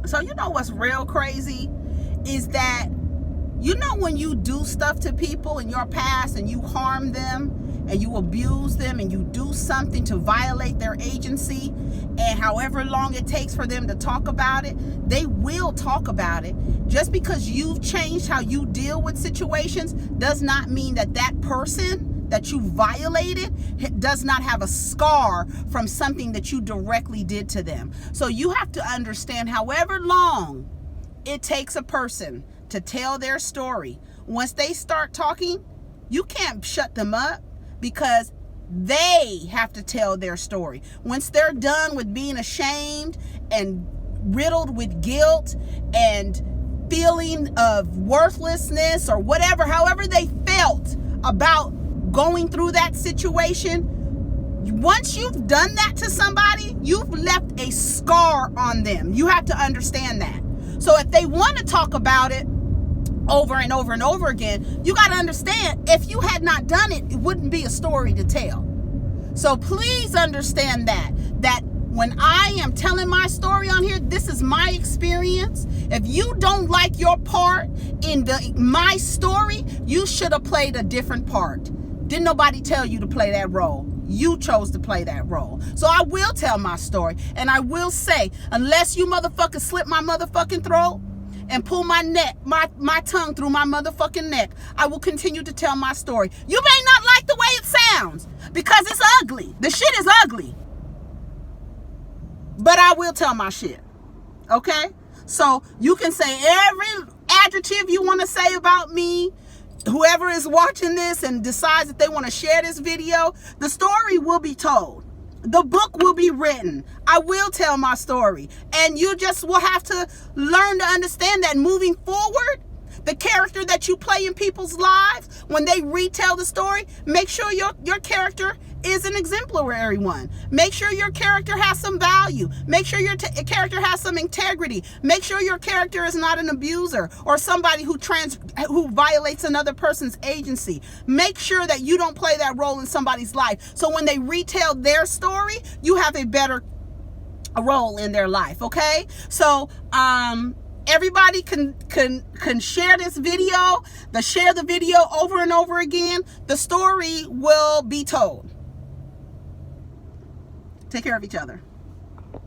So you know what's real crazy is that, you know, when you do stuff to people in your past and you harm them and you abuse them and you do something to violate their agency, and however long it takes for them to talk about it, they will talk about it. Just because you've changed how you deal with situations does not mean that that person that you violated does not have a scar from something that you directly did to them. So you have to understand, however long it takes a person to tell their story, once they start talking, you can't shut them up, because they have to tell their story. Once they're done with being ashamed and riddled with guilt and feeling of worthlessness or whatever, however they felt about going through that situation, once you've done that to somebody, you've left a scar on them. You have to understand that. So if they want to talk about it over and over and over again, you got to understand, if you had not done it, it wouldn't be a story to tell. So please understand that when I am telling my story on here, this is my experience. If you don't like your part in my story, you should have played a different part. Didn't nobody tell you to play that role. You chose to play that role. So I will tell my story, and I will say, unless you motherfuckers slit my motherfucking throat and pull my neck, my tongue through my motherfucking neck, I will continue to tell my story. You may not like the way it sounds, because it's ugly. The shit is ugly. But I will tell my shit. Okay? So you can say every adjective you want to say about me. Whoever is watching this and decides that they want to share this video, the story will be told. The book will be written. I will tell my story. And you just will have to learn to understand that moving forward, the character that you play in people's lives, when they retell the story, make sure your character is an exemplary one. Make sure your character has some value. Make sure your character has some integrity. Make sure your character is not an abuser or somebody who violates another person's agency. Make sure that you don't play that role in somebody's life. So when they retell their story, you have a better role in their life. Okay? So, everybody can share this video. Share the video over and over again. The story will be told. Take care of each other.